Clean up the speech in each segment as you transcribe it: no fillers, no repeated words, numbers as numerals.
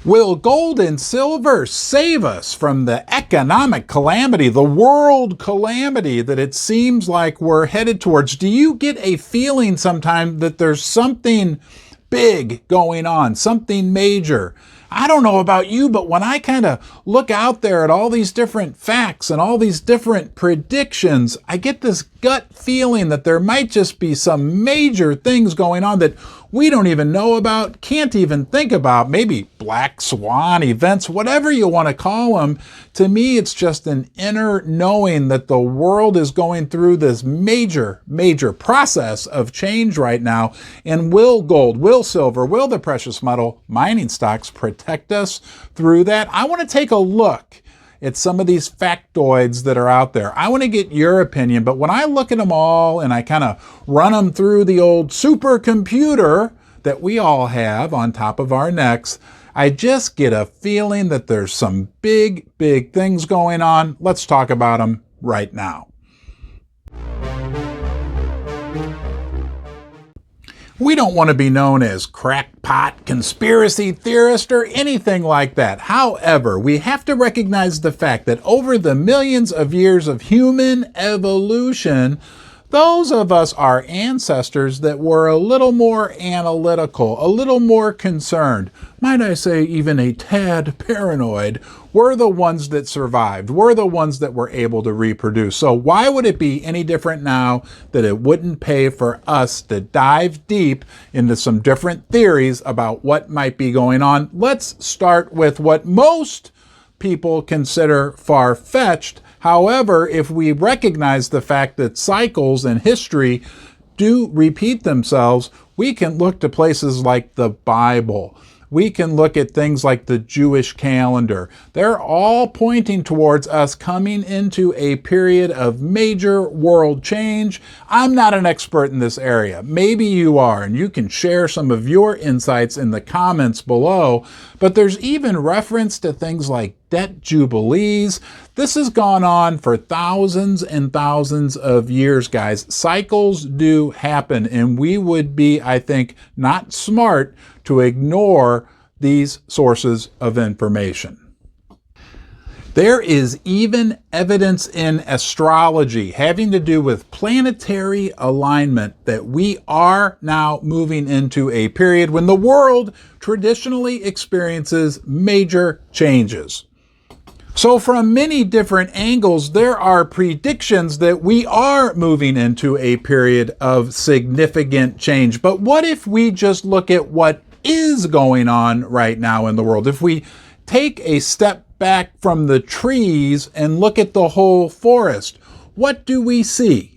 Will gold and silver save us from the economic calamity, the world calamity that it seems like we're headed towards? Do you get a feeling sometimes that there's something big going on, something major? I don't know about you, but when I kind of look out there at all these different facts and all these different predictions, I get this gut feeling that there might just be some major things going on that we don't even know about, can't even think about, maybe black swan events, whatever you want to call them. To me, it's just an inner knowing that the world is going through this major process of change right now. And will gold, will silver, will the precious metal mining stocks protect us through that? I want to take a look at some of these factoids that are out there. I want to get your opinion, but when I look at them all and I kind of run them through the old supercomputer that we all have on top of our necks, I just get a feeling that there's some big things going on. Let's talk about them right now. We don't want to be known as crackpot, conspiracy theorist, or anything like that. However, we have to recognize the fact that over the millions of years of human evolution, those of us, our ancestors that were a little more analytical, a little more concerned, might I say even a tad paranoid, were the ones that survived, were the ones that were able to reproduce. So why would it be any different now that it wouldn't pay for us to dive deep into some different theories about what might be going on? Let's start with what most people consider far-fetched. However, if we recognize the fact that cycles in history do repeat themselves, we can look to places like the Bible. We can look at things like the Jewish calendar. They're all pointing towards us coming into a period of major world change. I'm not an expert in this area. Maybe you are, and you can share some of your insights in the comments below. But there's even reference to things like debt jubilees. This has gone on for thousands and thousands of years, guys. Cycles do happen, and we would be, I think, not smart to ignore these sources of information. There is even evidence in astrology having to do with planetary alignment that we are now moving into a period when the world traditionally experiences major changes. So from many different angles, there are predictions that we are moving into a period of significant change. But what if we just look at what is going on right now in the world? If we take a step back from the trees and look at the whole forest, what do we see?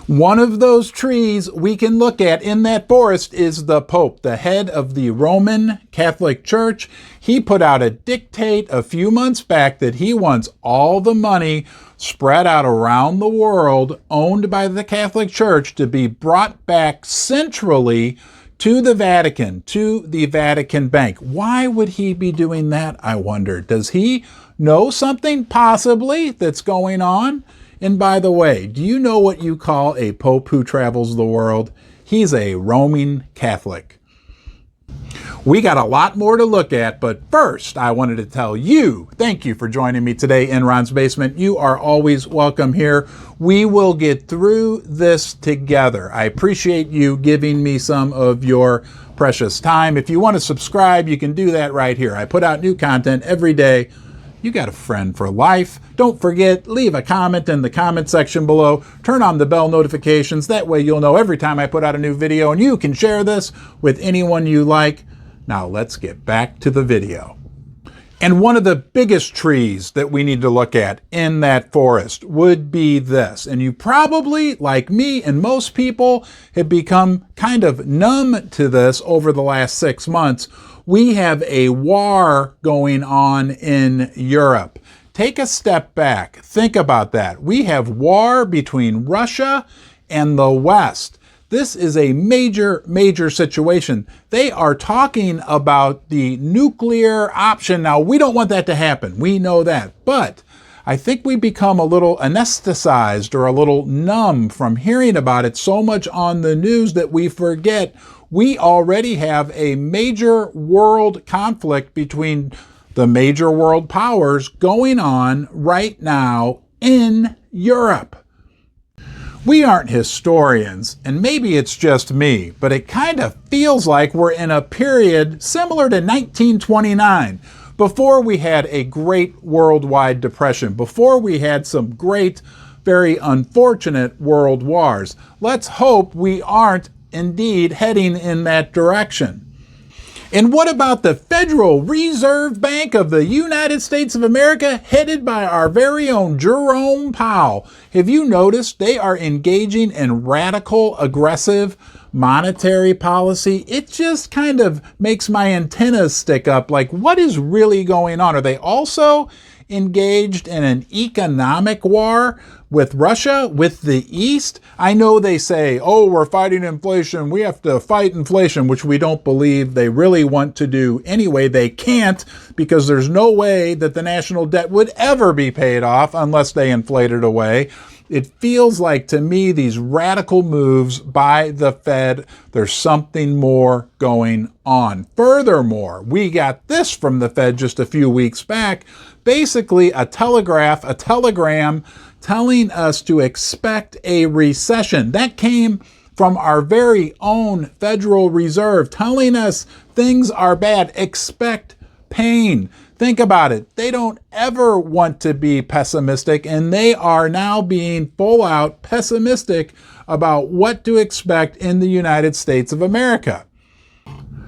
One of those trees we can look at in that forest is the Pope, the head of the Roman Catholic Church. He put out a dictate a few months back that he wants all the money spread out around the world owned by the Catholic Church to be brought back centrally to the Vatican Bank. Why would he be doing that, I wonder? Does he know something possibly that's going on? And by the way, do you know what you call a pope who travels the world? He's a Roman Catholic. We got a lot more to look at, but first I wanted to tell you, thank you for joining me today in Ron's Basement. You are always welcome here. We will get through this together. I appreciate you giving me some of your precious time. If you want to subscribe, you can do that right here. I put out new content every day. You got a friend for life. Don't forget, leave a comment in the comment section below. Turn on the bell notifications. That way you'll know every time I put out a new video, and you can share this with anyone you like. Now let's get back to the video. And one of the biggest trees that we need to look at in that forest would be this. And you probably, like me and most people, have become kind of numb to this over the last 6 months. We have a war going on in Europe. Take a step back. Think about that. We have war between Russia and the West. This is a major situation. They are talking about the nuclear option. Now, we don't want that to happen. We know that. But I think we become a little anesthetized or a little numb from hearing about it so much on the news that we forget We already have a major world conflict between the major world powers going on right now in Europe. We aren't historians, and maybe it's just me, but it kind of feels like we're in a period similar to 1929, before we had a great worldwide depression, before we had some great, very unfortunate world wars. Let's hope we aren't indeed heading in that direction. And what about the Federal Reserve Bank of the United States of America, headed by our very own Jerome Powell? Have you noticed they are engaging in radical, aggressive monetary policy? It just kind of makes my antennas stick up. Like, what is really going on? Are they also engaged in an economic war with Russia, with the East? I know they say, oh, we're fighting inflation. We have to fight inflation, which we don't believe they really want to do anyway. They can't, because there's no way that the national debt would ever be paid off unless they inflate it away. It feels like to me these radical moves by the Fed, there's something more going on. Furthermore, we got this from the Fed just a few weeks back, basically a telegram telling us to expect a recession. That came from our very own Federal Reserve telling us things are bad, expect pain. Think about it. They don't ever want to be pessimistic, and they are now being full out pessimistic about what to expect in the United States of America.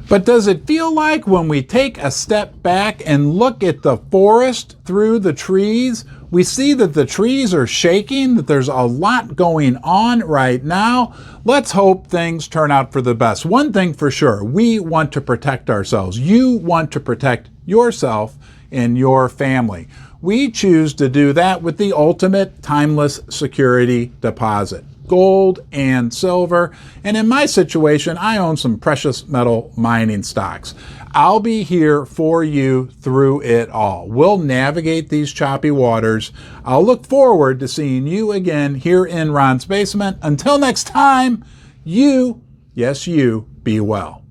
But does it feel like when we take a step back and look at the forest through the trees, we see that the trees are shaking, that there's a lot going on right now? Let's hope things turn out for the best. One thing for sure, we want to protect ourselves. You want to protect yourself and your family. We choose to do that with the ultimate timeless security deposit, gold and silver. And in my situation, I own some precious metal mining stocks. I'll be here for you through it all. We'll navigate these choppy waters. I'll look forward to seeing you again here in Ron's Basement. Until next time, you, yes, you, be well.